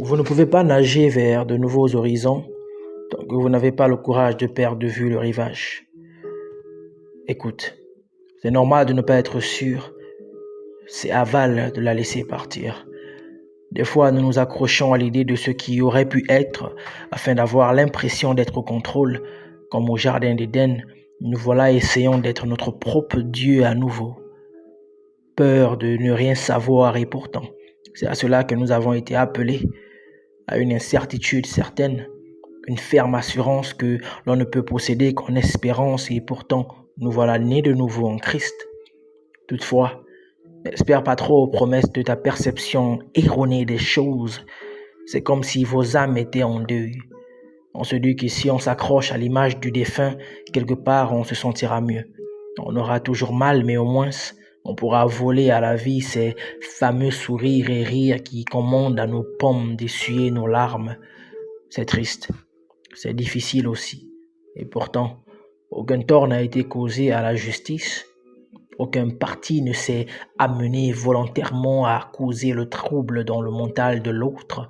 Vous ne pouvez pas nager vers de nouveaux horizons tant que vous n'avez pas le courage de perdre de vue le rivage. Écoute, c'est normal de ne pas être sûr, c'est aval de la laisser partir. Des fois, nous nous accrochons à l'idée de ce qui aurait pu être afin d'avoir l'impression d'être au contrôle, comme au jardin d'Éden. Nous voilà essayons d'être notre propre Dieu à nouveau. Peur de ne rien savoir et pourtant, c'est à cela que nous avons été appelés, à une incertitude certaine, une ferme assurance que l'on ne peut posséder qu'en espérance et pourtant nous voilà nés de nouveau en Christ. Toutefois, n'espère pas trop aux promesses de ta perception erronée des choses. C'est comme si vos âmes étaient en deuil. On se dit que si on s'accroche à l'image du défunt, quelque part on se sentira mieux. On aura toujours mal, mais au moins on pourra voler à la vie ces fameux sourires et rires qui commandent à nos pommes d'essuyer nos larmes. C'est triste, c'est difficile aussi. Et pourtant, aucun tort n'a été causé à la justice. Aucun parti ne s'est amené volontairement à causer le trouble dans le mental de l'autre,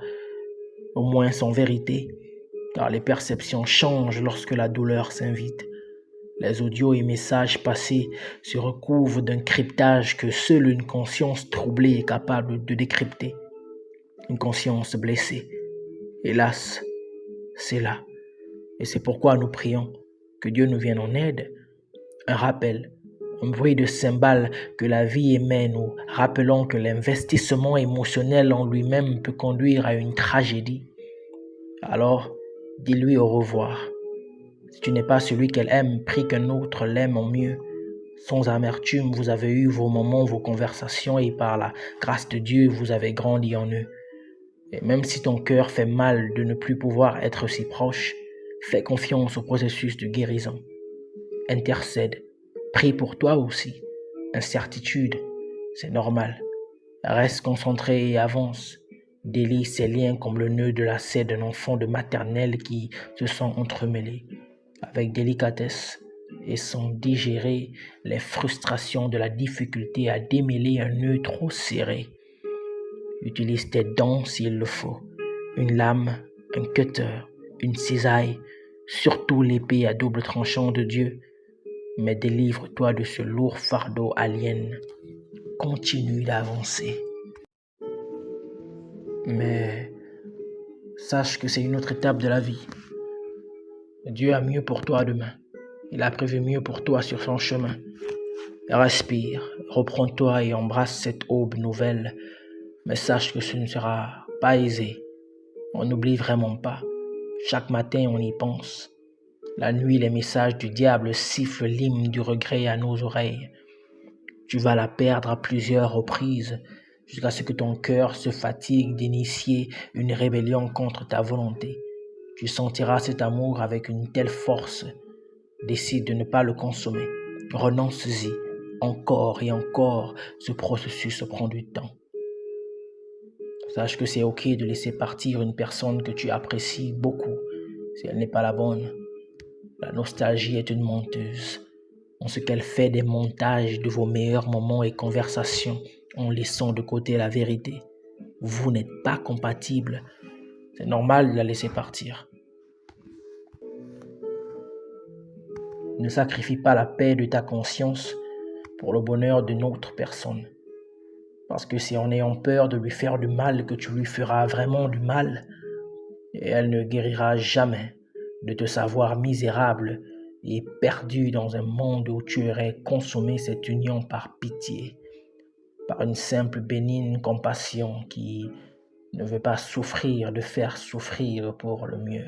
au moins en vérité, car les perceptions changent lorsque la douleur s'invite. Les audios et messages passés se recouvrent d'un cryptage que seule une conscience troublée est capable de décrypter. Une conscience blessée. Hélas, c'est là. Et c'est pourquoi nous prions que Dieu nous vienne en aide. Un rappel, un bruit de cymbales que la vie émet, nous rappelons que l'investissement émotionnel en lui-même peut conduire à une tragédie. Alors, dis-lui au revoir. Si tu n'es pas celui qu'elle aime, prie qu'un autre l'aime en mieux. Sans amertume, vous avez eu vos moments, vos conversations et par la grâce de Dieu, vous avez grandi en eux. Et même si ton cœur fait mal de ne plus pouvoir être si proche, fais confiance au processus de guérison. Intercède. Prie pour toi aussi. Incertitude, c'est normal. Reste concentré et avance. Délie ces liens comme le nœud de lacet d'un enfant de maternelle qui se sent entremêlés. Avec délicatesse et sans digérer les frustrations de la difficulté à démêler un nœud trop serré. Utilise tes dents s'il le faut, une lame, un cutter, une cisaille, surtout l'épée à double tranchant de Dieu, mais délivre-toi de ce lourd fardeau alien. Continue d'avancer. Mais sache que c'est une autre étape de la vie. Dieu a mieux pour toi demain. Il a prévu mieux pour toi sur son chemin. Respire, reprends-toi et embrasse cette aube nouvelle. Mais sache que ce ne sera pas aisé. On n'oublie vraiment pas. Chaque matin, on y pense. La nuit, les messages du diable sifflent l'hymne du regret à nos oreilles. Tu vas la perdre à plusieurs reprises, jusqu'à ce que ton cœur se fatigue d'initier une rébellion contre ta volonté. Tu sentiras cet amour avec une telle force. Décide de ne pas le consommer. Renonce-y. Encore et encore, ce processus prend du temps. Sache que c'est ok de laisser partir une personne que tu apprécies beaucoup si elle n'est pas la bonne. La nostalgie est une menteuse. En ce qu'elle fait des montages de vos meilleurs moments et conversations en laissant de côté la vérité. Vous n'êtes pas compatibles. C'est normal de la laisser partir. Ne sacrifie pas la paix de ta conscience pour le bonheur d'une autre personne. Parce que c'est en ayant peur de lui faire du mal que tu lui feras vraiment du mal. Et elle ne guérira jamais de te savoir misérable et perdu dans un monde où tu aurais consommé cette union par pitié, par une simple bénigne compassion qui ne veut pas souffrir de faire souffrir pour le mieux.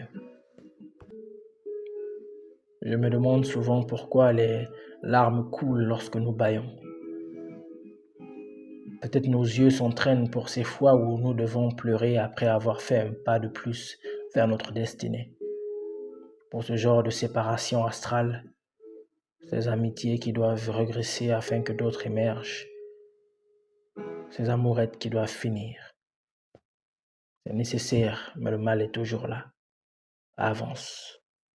Je me demande souvent pourquoi les larmes coulent lorsque nous bâillons. Peut-être nos yeux s'entraînent pour ces fois où nous devons pleurer après avoir fait un pas de plus vers notre destinée. Pour ce genre de séparation astrale, ces amitiés qui doivent regresser afin que d'autres émergent, ces amourettes qui doivent finir. C'est nécessaire, mais le mal est toujours là. Avance.